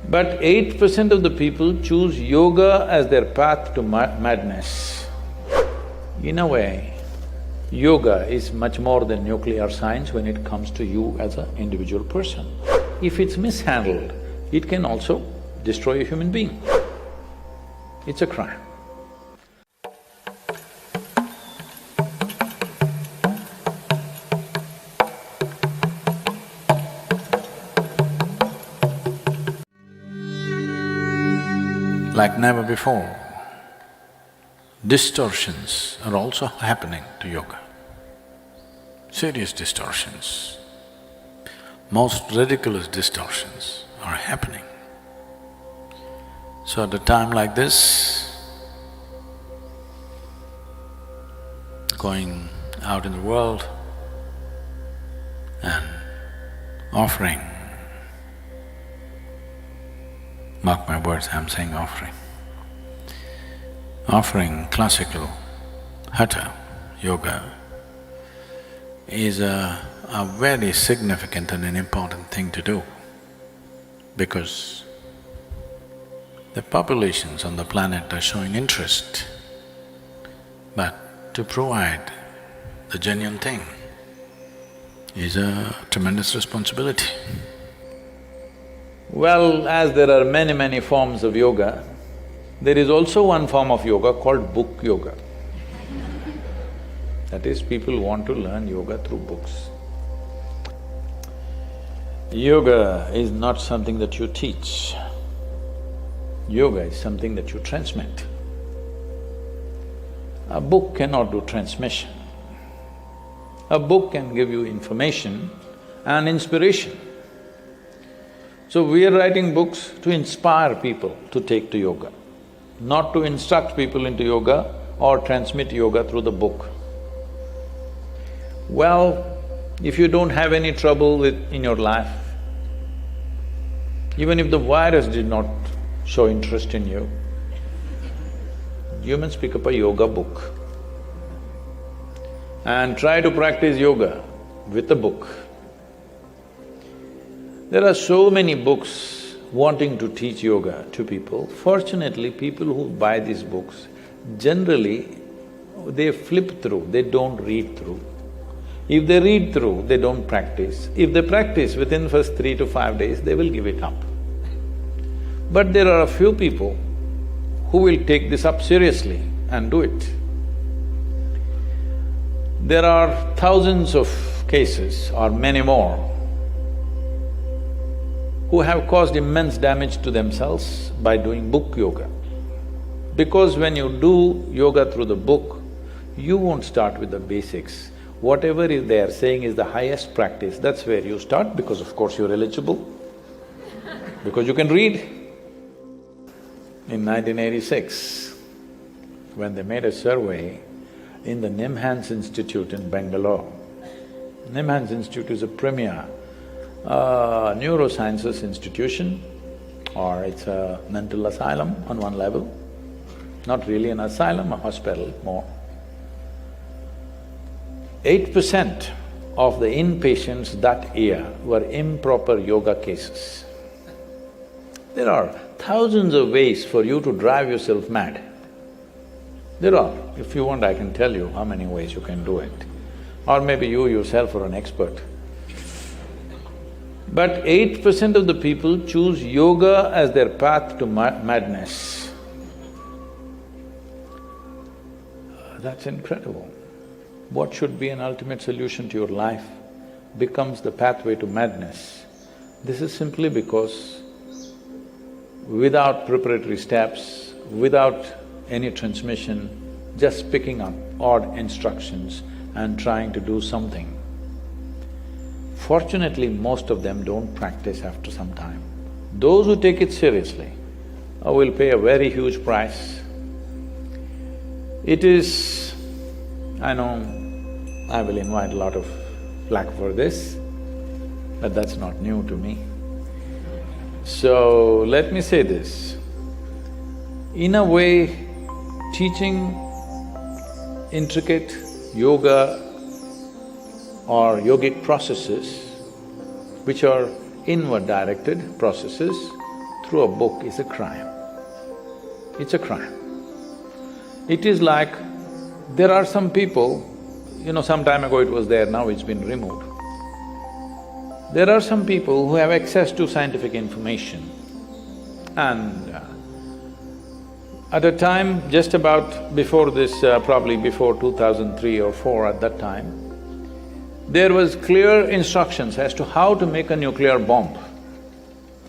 But 8% of the people choose yoga as their path to madness. In a way, yoga is much more than nuclear science when it comes to you as an individual person. If it's mishandled, it can also destroy a human being. It's a crime. Like never before, distortions are also happening to yoga. Serious distortions, most ridiculous distortions are happening. So at a time like this, going out in the world and offering, mark my words, I'm saying offering. Offering classical hatha yoga is a very significant and an important thing to do, because the populations on the planet are showing interest, but to provide the genuine thing is a tremendous responsibility. Well, as there are many forms of yoga, there is also one form of yoga called book yoga. That is, people want to learn yoga through books. Yoga is not something that you teach. Yoga is something that you transmit. A book cannot do transmission. A book can give you information and inspiration. So we are writing books to inspire people to take to yoga, not to instruct people into yoga or transmit yoga through the book. Well, if you don't have any trouble in your life, even if the virus did not show interest in you, you must pick up a yoga book and try to practice yoga with a book. There are so many books wanting to teach yoga to people. Fortunately, people who buy these books, generally they flip through, they don't read through. If they read through, they don't practice. If they practice, within first 3 to 5 days, they will give it up. But there are a few people who will take this up seriously and do it. There are thousands of cases or many more who have caused immense damage to themselves by doing book yoga. Because when you do yoga through the book, you won't start with the basics. Whatever is they are saying is the highest practice, that's where you start, because of course you're eligible, because you can read. In 1986, when they made a survey in the Nimhans Institute in Bangalore, Nimhans Institute is a premier neurosciences institution, or it's a mental asylum on one level, not really an asylum, a hospital more. 8% of the inpatients that year were improper yoga cases. There are thousands of ways for you to drive yourself mad. There are. If you want, I can tell you how many ways you can do it. Or maybe you yourself are an expert. But 8% of the people choose yoga as their path to madness. That's incredible. What should be an ultimate solution to your life becomes the pathway to madness. This is simply because without preparatory steps, without any transmission, just picking up odd instructions and trying to do something. Fortunately, most of them don't practice after some time. Those who take it seriously will pay a very huge price. It is… I know I will invite a lot of flack for this, but that's not new to me. So, let me say this. In a way, teaching intricate yoga or yogic processes, which are inward-directed processes, through a book is a crime. It's a crime. It is like, there are some people, some time ago it was there, now it's been removed. There are some people who have access to scientific information and at a time just about before this, probably before 2003 or 4 at that time, there was clear instructions as to how to make a nuclear bomb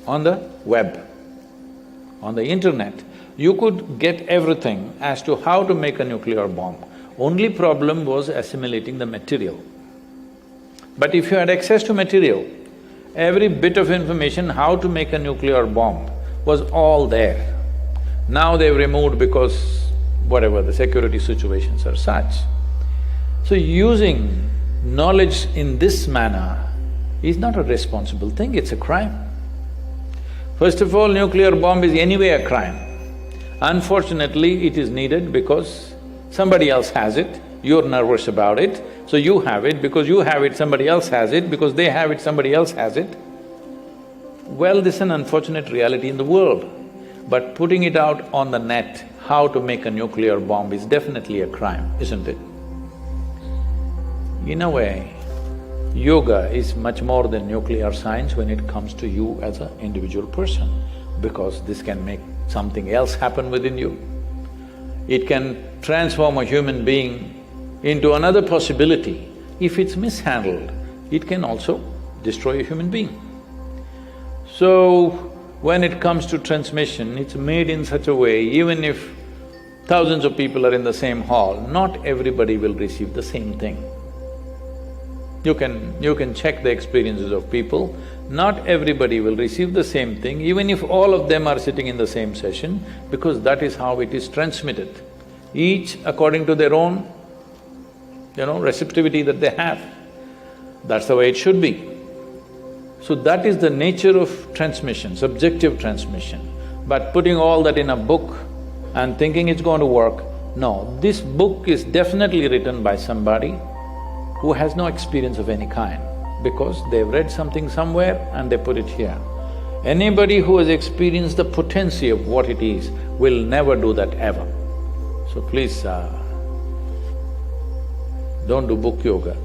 on the web, on the internet. You could get everything as to how to make a nuclear bomb. Only problem was assimilating the material. But if you had access to material, every bit of information how to make a nuclear bomb was all there. Now they've removed because whatever, the security situations are such. So using knowledge in this manner is not a responsible thing, it's a crime. First of all, nuclear bomb is anyway a crime. Unfortunately, it is needed because somebody else has it, you're nervous about it, so you have it, because you have it, somebody else has it, because they have it, somebody else has it. Well, this is an unfortunate reality in the world, but putting it out on the net, how to make a nuclear bomb is definitely a crime, isn't it? In a way, yoga is much more than nuclear science when it comes to you as an individual person, because this can make something else happen within you. It can transform a human being into another possibility. If it's mishandled, it can also destroy a human being. So, when it comes to transmission, it's made in such a way, even if thousands of people are in the same hall, not everybody will receive the same thing. You can check the experiences of people, not everybody will receive the same thing, even if all of them are sitting in the same session, because that is how it is transmitted. Each according to their own, receptivity that they have. That's the way it should be. So that is the nature of transmission, subjective transmission. But putting all that in a book and thinking it's going to work, no, this book is definitely written by somebody who has no experience of any kind, because they've read something somewhere and they put it here. Anybody who has experienced the potency of what it is will never do that ever. So please, don't do book yoga.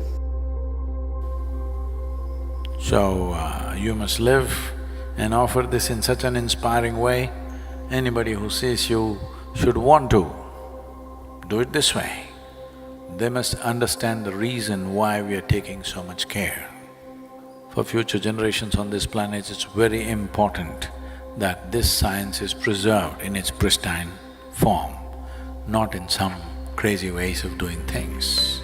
So, you must live and offer this in such an inspiring way. Anybody who sees you should want to do it this way. They must understand the reason why we are taking so much care. For future generations on this planet, it's very important that this science is preserved in its pristine form, not in some crazy ways of doing things.